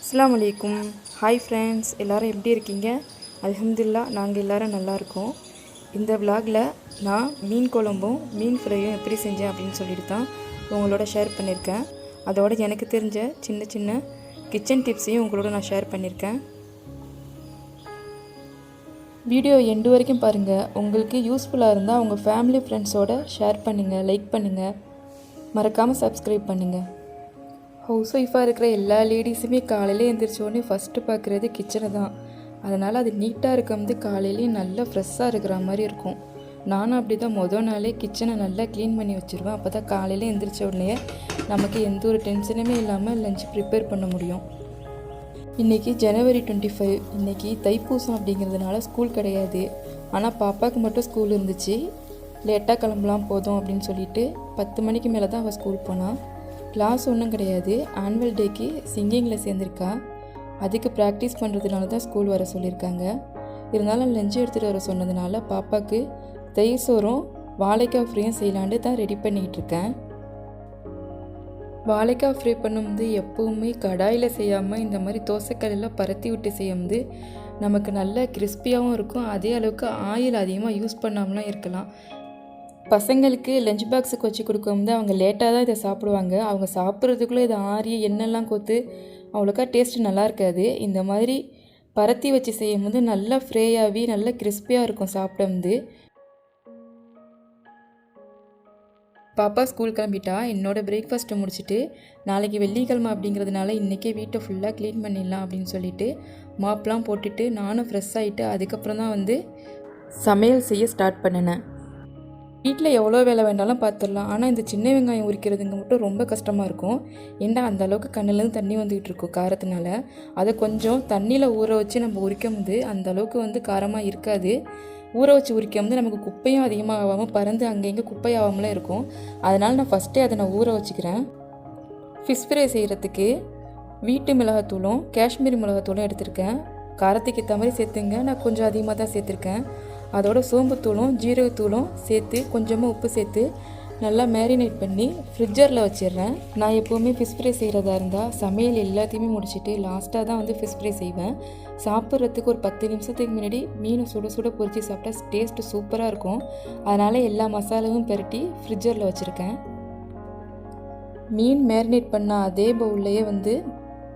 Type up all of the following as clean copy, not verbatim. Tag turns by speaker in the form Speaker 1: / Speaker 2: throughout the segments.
Speaker 1: அஸ்ஸலாமு அலைக்கும். Hi friends, எல்லோரும் எப்படி இருக்கீங்க? அல்ஹம்துலில்லாஹ் நாங்கள் எல்லோரும் நல்லாயிருக்கோம். இந்த விலாகில் நான் மீன் குழம்பும் மீன் ஃப்ரையும் எப்படி செஞ்சேன் அப்படின்னு சொல்லிட்டு தான் உங்களோட ஷேர் பண்ணியிருக்கேன். அதோட எனக்கு தெரிஞ்ச சின்ன சின்ன கிச்சன் டிப்ஸையும் உங்களோட நான் ஷேர் பண்ணியிருக்கேன். வீடியோ எண்டு வரைக்கும் பாருங்கள். உங்களுக்கு யூஸ்ஃபுல்லாக இருந்தால் உங்கள் ஃபேமிலி ஃப்ரெண்ட்ஸோடு ஷேர் பண்ணுங்கள், லைக் பண்ணுங்கள், மறக்காமல் சப்ஸ்கிரைப் பண்ணுங்கள். ஹவுஸ் ஒய்ஃபாக இருக்கிற எல்லா லேடிஸுமே காலையில் எழுந்திரிச்சோடனே ஃபஸ்ட்டு பார்க்குறது கிச்சனை தான். அதனால் அது நீட்டாக இருக்கும்போது காலையிலேயும் நல்லா ஃப்ரெஷ்ஷாக இருக்கிற மாதிரி இருக்கும். நானும் அப்படி தான் மொதல் நாளே கிச்சனை நல்லா க்ளீன் பண்ணி வச்சுருவேன். அப்போ தான் காலையில் எழுந்திரிச்ச உடனே நமக்கு எந்த ஒரு டென்ஷனுமே இல்லாமல் லஞ்ச் ப்ரிப்பேர் பண்ண முடியும். இன்றைக்கி ஜனவரி 25. இன்றைக்கி தைப்பூசம் அப்படிங்கிறதுனால ஸ்கூல் கிடையாது. ஆனால் பாப்பாவுக்கு மட்டும் ஸ்கூல் இருந்துச்சு. லேட்டாக கிளம்பலாம் போதும் அப்படின்னு சொல்லிட்டு 10 மணிக்கு மேலே தான் அவள் ஸ்கூல் போனாள். கிளாஸ் ஒன்றும் கிடையாது. ஆனுவல் டேக்கு சிங்கிங்கில் சேர்ந்துருக்கா. அதுக்கு ப்ராக்டிஸ் பண்ணுறதுனால தான் ஸ்கூல் வர சொல்லியிருக்காங்க. இருந்தாலும் லஞ்சு எடுத்துகிட்டு வர சொன்னதுனால பாப்பாவுக்கு தயிர் சோறும் வாழைக்காய் ஃப்ரையும் செய்யலான்ட்டு தான் ரெடி பண்ணிக்கிட்டு இருக்கேன். வாழைக்காய் ஃப்ரை பண்ணும்போது எப்போவுமே கடாயில் செய்யாமல் இந்த மாதிரி தோசைக்கல்லில் பரத்தி விட்டு செய்யும்போது நமக்கு நல்ல கிறிஸ்பியாகவும் இருக்கும். அதே அளவுக்கு ஆயில் அதிகமாக யூஸ் பண்ணாமலாம் இருக்கலாம். பசங்களுக்கு லஞ்ச் பாக்ஸுக்கு வச்சு கொடுக்கும்போது அவங்க லேட்டாக தான் இதை சாப்பிடுவாங்க. அவங்க சாப்பிட்றதுக்குள்ளே இதை ஆறி எண்ணெய்லாம் கோத்து அவ்வளோக்கா டேஸ்ட்டு நல்லா இருக்காது. இந்த மாதிரி பரத்தி வச்சு செய்யும்போது நல்லா ஃப்ரையாகி நல்லா கிறிஸ்பியாக இருக்கும் சாப்பிடும்போது. பாப்பா ஸ்கூல் கிளம்பிட்டா. என்னோடய பிரேக்ஃபாஸ்ட்டை முடிச்சுட்டு நாளைக்கு வெள்ளிக்கிழமை அப்படிங்கிறதுனால இன்றைக்கே வீட்டை ஃபுல்லாக க்ளீன் பண்ணிடலாம் அப்படின்னு சொல்லிவிட்டு மாப்லாம் போட்டுட்டு நானும் ஃப்ரெஷ் ஆகிட்டு அதுக்கப்புறம் தான் சமையல் செய்ய ஸ்டார்ட் பண்ணினேன். வீட்டில் எவ்வளோ வேலை வேண்டாலும் பார்த்துடலாம். ஆனால் இந்த சின்ன வெங்காயம் உரிக்கிறதுங்க மட்டும் ரொம்ப கஷ்டமாக இருக்கும். ஏன்னா அந்தளவுக்கு கண்ணிலேருந்து தண்ணி வந்துக்கிட்டு இருக்கும் காரத்தினால. அதை கொஞ்சம் தண்ணியில் ஊற வச்சு நம்ம உரிக்கும்போது அந்தளவுக்கு காரமாக இருக்காது. ஊற வச்சு உரிக்கும்போது நமக்கு குப்பையும் அதிகமாக ஆகாமல் பறந்து அங்கே இங்கே குப்பையாகாமலாம் இருக்கும். அதனால் நான் ஃபஸ்ட்டே அதை ஊற வச்சுக்கிறேன். ஃபிஷ் ஃப்ரை செய்கிறதுக்கு வீட்டு மிளகாத்தூளும் காஷ்மீரி மிளகாத்தூளும் எடுத்திருக்கேன். காரத்துக்கு ஏற்ற மாதிரி சேர்த்துங்க. நான் கொஞ்சம் அதிகமாக தான் சேர்த்துருக்கேன். அதோட சோம்புத்தூளும் ஜீரகத்தூளும் சேர்த்து கொஞ்சமாக உப்பு சேர்த்து நல்லா மேரினேட் பண்ணி ஃப்ரிட்ஜரில் வச்சிடுறேன். நான் எப்போவுமே ஃபிஷ் ஃப்ரை செய்கிறதா இருந்தால் சமையல் எல்லாத்தையுமே முடிச்சுட்டு லாஸ்ட்டாக தான் ஃபிஷ் ஃப்ரை செய்வேன். சாப்பிட்றதுக்கு ஒரு 10 நிமிஷத்துக்கு முன்னாடி மீனை சுட சுட பொரித்து சாப்பிட்டா டேஸ்ட்டு சூப்பராக இருக்கும். அதனால் எல்லா மசாலாவும் பெரட்டி ஃப்ரிட்ஜரில் வச்சுருக்கேன். மீன் மேரினேட் பண்ண அதே பவுல்லையே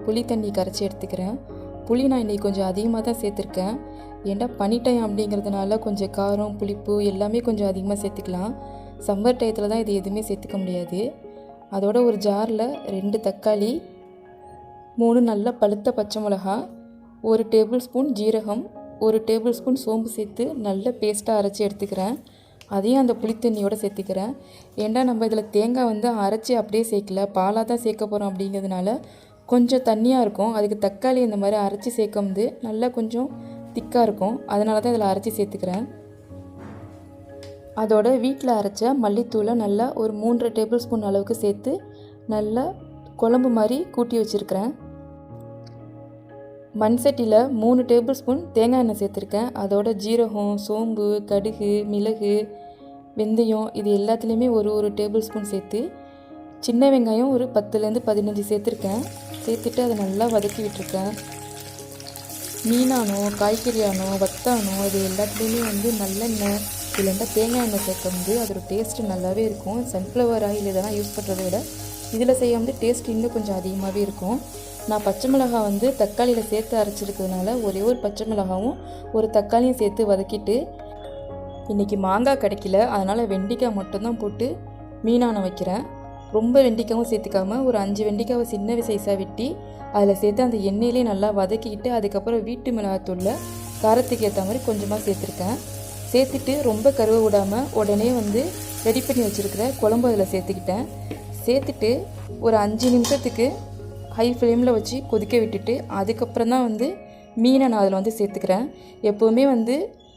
Speaker 1: புளி தண்ணி கரைச்சி எடுத்துக்கிறேன். புளி நான் இன்றைக்கி கொஞ்சம் அதிகமாக தான் சேர்த்துருக்கேன். ஏன்டா பனி டைம் அப்படிங்கிறதுனால கொஞ்சம் காரம் புளிப்பு எல்லாமே கொஞ்சம் அதிகமாக சேர்த்துக்கலாம். சம்மர் டயத்தில் தான் இது எதுவுமே சேர்த்துக்க முடியாது. அதோட ஒரு ஜாரில் 2 தக்காளி, 3 நல்ல பழுத்த பச்சை மிளகா, 1 டேபிள் ஸ்பூன் ஜீரகம், 1 டேபிள் ஸ்பூன் சோம்பு சேர்த்து நல்ல பேஸ்ட்டாக அரைச்சி எடுத்துக்கிறேன். அதையும் அந்த புளித்தண்ணியோடு சேர்த்துக்கிறேன். ஏன்டா நம்ம இதில் தேங்காய் அரைச்சி அப்படியே சேர்க்கல, பாலாக தான் சேர்க்க போகிறோம் அப்படிங்கிறதுனால கொஞ்சம் தண்ணியாக இருக்கும். அதுக்கு தக்காளி இந்த மாதிரி அரைச்சி சேர்க்கும்போது நல்லா கொஞ்சம் திக்காக இருக்கும். அதனால தான் இதில் அரைச்சி சேர்த்துக்கிறேன். அதோட வீட்டில் அரைச்ச மல்லித்தூளை நல்லா ஒரு 3 டேபிள் ஸ்பூன் அளவுக்கு சேர்த்து நல்லா குழம்பு மாதிரி கூட்டி வச்சுருக்கிறேன். மண் சட்டியில் 3 டேபிள் ஸ்பூன் தேங்காய் எண்ணெய் சேர்த்துருக்கேன். அதோட ஜீரகம், சோம்பு, கடுகு, மிளகு, வெந்தயம் இது எல்லாத்துலேயுமே ஒரு டேபிள் ஸ்பூன் சேர்த்து சின்ன வெங்காயம் ஒரு 10லேருந்து 15 சேர்த்துருக்கேன். சேர்த்துட்டு அதை நல்லா வதக்கி விட்டுருக்கேன். மீனானோ காய்கறியானோ வத்தானோ இது எல்லாத்துலேயுமே நல்லெண்ணெய் இல்லைன்னா தேங்காய் எண்ணெய் சேர்க்கும்போது அதோட டேஸ்ட்டு நல்லாவே இருக்கும். சன்ஃப்ளவர் ஆயில் இதெல்லாம் யூஸ் பண்ணுறத விட இதில் செய்யும்போது டேஸ்ட் இன்னும் கொஞ்சம் அதிகமாகவே இருக்கும். நான் பச்சை மிளகாய் தக்காளியில் சேர்த்து அரைச்சிருக்கிறதுனால ஒரே ஒரு பச்சை மிளகாவும் ஒரு தக்காளியும் சேர்த்து வதக்கிட்டு இன்றைக்கி மாங்காய் கிடைக்கல, அதனால் வெண்டைக்காய் மட்டும்தான் போட்டு மீனான வைக்கிறேன். ரொம்ப வெண்டைக்காவும் சேர்த்துக்காமல் ஒரு 5 வெண்டைக்காவை சின்ன சைஸாக வெட்டி அதில் சேர்த்து அந்த எண்ணெயிலே நல்லா வதக்கிக்கிட்டு அதுக்கப்புறம் வீட்டு மிளகாத்தூளில் காரத்துக்கு ஏற்ற மாதிரி கொஞ்சமாக சேர்த்துருக்கேன். சேர்த்துட்டு ரொம்ப கருவ விடாமல் உடனே ரெடி பண்ணி வச்சுருக்கிற குழம்பு அதில் சேர்த்துக்கிட்டேன். சேர்த்துட்டு ஒரு 5 நிமிஷத்துக்கு ஹை ஃப்ளேமில் வச்சு கொதிக்க விட்டுட்டு அதுக்கப்புறம் தான் மீனை நான் அதில் சேர்த்துக்கிறேன். எப்போவுமே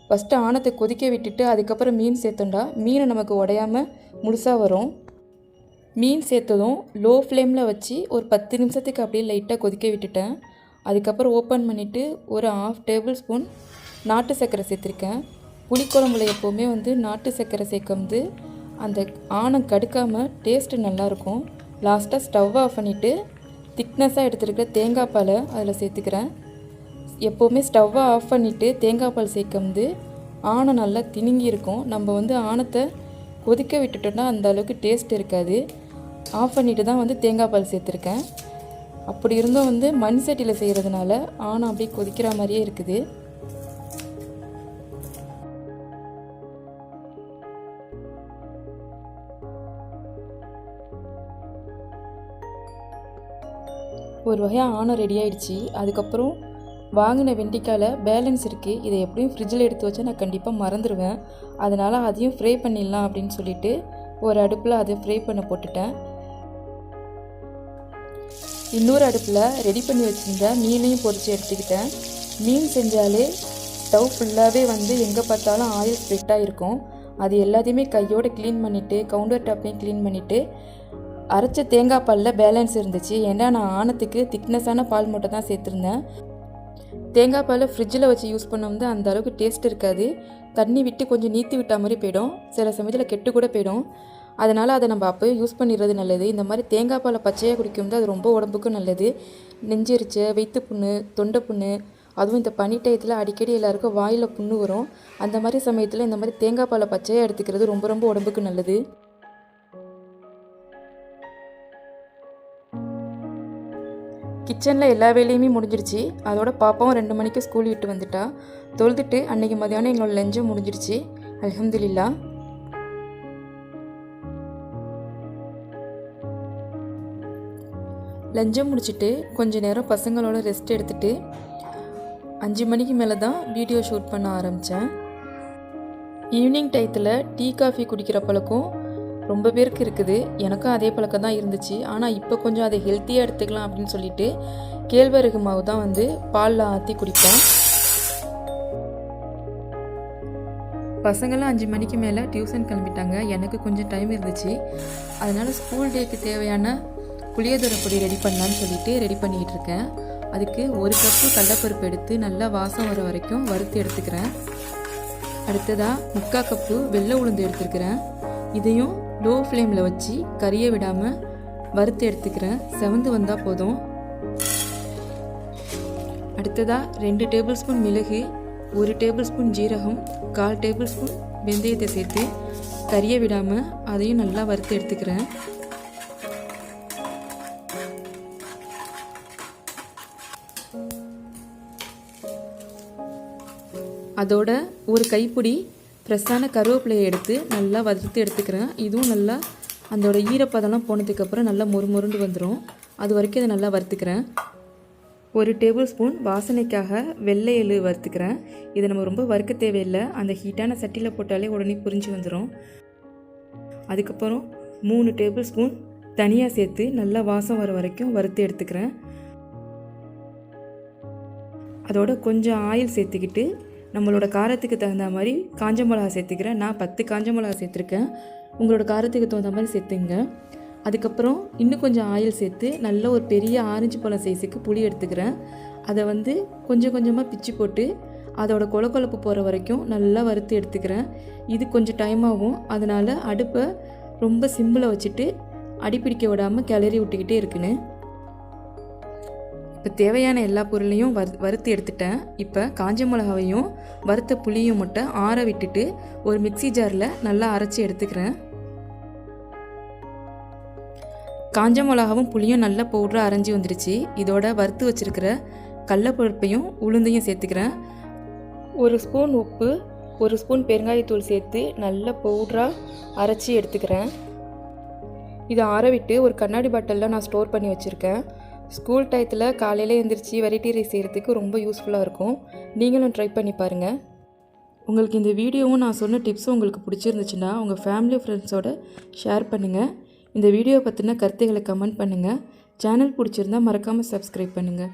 Speaker 1: ஃபஸ்ட்டு ஆணத்தை கொதிக்க விட்டுட்டு அதுக்கப்புறம் மீன் சேர்த்தோண்டா மீனை நமக்கு உடையாமல் முழுசாக வரும். மீன் சேர்த்ததும் லோ ஃப்ளேமில் வச்சு ஒரு 10 நிமிஷத்துக்கு அப்படியே லைட்டாக கொதிக்க விட்டுட்டேன். அதுக்கப்புறம் ஓப்பன் பண்ணிவிட்டு ஒரு 1/2 டேபிள் ஸ்பூன் நாட்டு சர்க்கரை சேர்த்துருக்கேன். புளிக்குழம்புல எப்போவுமே நாட்டு சர்க்கரை சேர்க்கும்போது அந்த ஆணம் கடுக்காமல் டேஸ்ட்டு நல்லாயிருக்கும். லாஸ்ட்டாக ஸ்டவ் ஆஃப் பண்ணிவிட்டு திக்னஸாக எடுத்துருக்கிற தேங்காய் பாலை அதில் சேர்த்துக்கிறேன். எப்போவுமே ஸ்டவ்வை ஆஃப் பண்ணிவிட்டு தேங்காய் பால் சேர்க்கும்போது ஆணம் நல்லா திணுங்கி இருக்கும். நம்ம ஆணத்தை கொதிக்க விட்டுட்டோம்னா அந்த அளவுக்கு டேஸ்ட் இருக்காது. ஆஃப் பண்ணிவிட்டு தான் தேங்காய் பால் சேர்த்துருக்கேன். அப்படி இருந்தும் மண் சட்டியில் செய்கிறதுனால ஆணம் அப்படியே கொதிக்கிற மாதிரியே இருக்குது. ஒரு வகையாக ஆணம் ரெடி ஆகிடுச்சு. அதுக்கப்புறம் வாங்கின வெண்டைக்காயில் பேலன்ஸ் இருக்குது. இதை எப்படியும் ஃப்ரிட்ஜில் எடுத்து வச்சா நான் கண்டிப்பாக மறந்துடுவேன். அதனால் அதையும் ஃப்ரை பண்ணிடலாம் அப்படின்னு சொல்லிட்டு ஒரு அடுப்பில் அதை ஃப்ரை பண்ண போட்டுட்டேன். இன்னொரு அடுப்பில் ரெடி பண்ணி வச்சுருந்த மீனையும் பொரித்து எடுத்துக்கிட்டேன். மீன் செஞ்சாலே ஸ்டவ் ஃபுல்லாகவே எங்கே பார்த்தாலும் ஆயில் ஸ்ப்ரெட்டாக இருக்கும். அது எல்லாத்தையுமே கையோடு க்ளீன் பண்ணிவிட்டு கவுண்டர் டாப்பையும் க்ளீன் பண்ணிவிட்டு அரைச்ச தேங்காய் பாலில் பேலன்ஸ் இருந்துச்சு. ஏன்னா நான் ஆணத்துக்கு திக்னஸான பால் மட்டும் தான் சேர்த்துருந்தேன். தேங்காய் பால் ஃப்ரிட்ஜில் வச்சு யூஸ் பண்ண அந்த அளவுக்கு டேஸ்ட் இருக்காது. தண்ணி விட்டு கொஞ்சம் நீத்தி விட்ட மாதிரி போயிடும். சில சமயத்தில் கெட்டு கூட போயிடும். அதனால் அதை நம்ம அப்போயே யூஸ் பண்ணிடுறது நல்லது. இந்த மாதிரி தேங்காய் பாலை பச்சையாக குடிக்கும்போது அது ரொம்ப உடம்புக்கும் நல்லது. நெஞ்செரிச்ச, வயிற்று புண்ணு, தொண்டை புண்ணு, அதுவும் இந்த பனி டயத்தில் அடிக்கடி எல்லாருக்கும் வாயில் புண்ணு வரும். அந்த மாதிரி சமயத்தில் இந்த மாதிரி தேங்காய் பாலை பச்சையாக எடுத்துக்கிறது ரொம்ப ரொம்ப உடம்புக்கு நல்லது. கிச்சனில் எல்லா வேலையுமே முடிஞ்சிருச்சு. அதோட பாப்பாவும் 2 மணிக்கு ஸ்கூல் விட்டு வந்துட்டா. தொழுதுட்டு அன்றைக்கி மதியானம் எங்களோட லஞ்சும் முடிஞ்சிருச்சு. அல்ஹம்துலில்லாஹ். லஞ்சம் முடிச்சுட்டு கொஞ்சம் நேரம் பசங்களோட ரெஸ்ட் எடுத்துகிட்டு 5 மணிக்கு மேலே தான் வீடியோ ஷூட் பண்ண ஆரம்பித்தேன். ஈவினிங் டயத்தில் டீ காஃபி குடிக்கிற பழக்கம் ரொம்ப பேருக்கு இருக்குது. எனக்கும் அதே பழக்கம் தான் இருந்துச்சு. ஆனால் இப்போ கொஞ்சம் அதை ஹெல்த்தியாக எடுத்துக்கலாம் அப்படின்னு சொல்லிட்டு கேழ்வரகு மாவு தான் பாலில் ஆற்றி குடிப்பேன். பசங்களாம் 5 மணிக்கு மேலே டியூஷன் கிளம்பிட்டாங்க. எனக்கு கொஞ்சம் டைம் இருந்துச்சு. அதனால் ஸ்கூல் டேக்கு தேவையான புளியோதரை பொடி ரெடி பண்ணலான்னு சொல்லிட்டு ரெடி பண்ணிக்கிட்டு இருக்கேன். அதுக்கு 1 கப்பு கடலைப்பருப்பு எடுத்து நல்லா வாசம் வர வரைக்கும் வறுத்து எடுத்துக்கிறேன். அடுத்ததாக 3/4 கப்பு வெள்ளை உளுந்து எடுத்துருக்கிறேன். இதையும் லோ ஃப்ளேமில் வச்சு கறியை விடாமல் வறுத்து எடுத்துக்கிறேன். செவந்து வந்தால் போதும். அடுத்ததாக 2 டேபிள் ஸ்பூன் மிளகு, 1 டேபிள் ஸ்பூன் ஜீரகம், 1/4 டேபிள் ஸ்பூன் வெந்தயத்தை சேர்த்து கறியை விடாமல் அதையும் நல்லா வறுத்து எடுத்துக்கிறேன். அதோட ஒரு கைப்பிடி ஃப்ரெஷ்ஷான கருவேப்பிலையை எடுத்து நல்லா வறுத்து எடுத்துக்கிறேன். இதுவும் நல்லா அதோட ஈரப்பதம்லாம் போனதுக்கப்புறம் நல்லா மொறுமொருண்டு வந்துடும். அது வரைக்கும் இதை நல்லா வறுத்துக்கிறேன். 1 டேபிள் ஸ்பூன் வாசனைக்காக வெள்ளை எள்ளு வறுத்துக்கிறேன். இதை நம்ம ரொம்ப வறுக்க தேவையில்லை. அந்த ஹீட்டான சட்டியில் போட்டாலே உடனே புரிஞ்சு வந்துடும். அதுக்கப்புறம் 3 டேபிள் ஸ்பூன் தனியாக சேர்த்து நல்லா வாசம் வர வரைக்கும் வறுத்து எடுத்துக்கிறேன். அதோட கொஞ்சம் ஆயில் சேர்த்துக்கிட்டு நம்மளோட காரத்துக்கு தகுந்த மாதிரி காஞ்ச மிளகா சேர்த்துக்கிறேன். நான் 10 காஞ்ச மிளகா சேர்த்துருக்கேன். உங்களோட காரத்துக்கு தகுந்த மாதிரி சேர்த்துங்க. அதுக்கப்புறம் இன்னும் கொஞ்சம் ஆயில் சேர்த்து நல்ல ஒரு பெரிய ஆரஞ்சு பழம் சைஸுக்கு புளி எடுத்துக்கிறேன். அதை கொஞ்சம் கொஞ்சமாக பிச்சு போட்டு அதோட கொழப்பு போகிற வரைக்கும் நல்லா வறுத்து எடுத்துக்கிறேன். இது கொஞ்சம் டைம் ஆகும். அதனால் அடுப்பை ரொம்ப சிம்பிளை வச்சுட்டு அடிப்பிடிக்க விடாமல் கிளறி விட்டுக்கிட்டே இருக்குன்னு. இப்போ தேவையான எல்லா பொருளையும் வறுத்து எடுத்துட்டேன். இப்போ காஞ்ச மிளகாவையும் வறுத்த புளியும் மட்டும் ஆற விட்டுட்டு ஒரு மிக்சி ஜாரில் நல்லா அரைச்சி எடுத்துக்கிறேன். காஞ்ச மிளகாவும் புளியும் நல்லா பவுடராக அரைஞ்சி வந்துருச்சு. இதோட வறுத்து வச்சுருக்கிற கடலைப்பருப்பையும் உளுந்தையும் சேர்த்துக்கிறேன். 1 ஸ்பூன் உப்பு, 1 ஸ்பூன் பெருங்காயத்தூள் சேர்த்து நல்லா பவுடராக அரைச்சி எடுத்துக்கிறேன். இதை ஆற விட்டு ஒரு கண்ணாடி பாட்டிலில் நான் ஸ்டோர் பண்ணி வச்சுருக்கேன். ஸ்கூல் டயத்தில் காலையில் எழுந்திரிச்சி வெரைட்டி ரைஸ் செய்கிறதுக்கு ரொம்ப யூஸ்ஃபுல்லாக இருக்கும். நீங்களும் ட்ரை பண்ணி பாருங்கள். உங்களுக்கு இந்த வீடியோவும் நான் சொன்ன டிப்ஸும் உங்களுக்கு பிடிச்சிருந்துச்சுன்னா உங்கள் ஃபேமிலி ஃப்ரெண்ட்ஸோடு ஷேர் பண்ணுங்கள். இந்த வீடியோ பற்றின கருத்துக்களை கமெண்ட் பண்ணுங்கள். சேனல் பிடிச்சிருந்தால் மறக்காமல் சப்ஸ்கிரைப் பண்ணுங்கள்.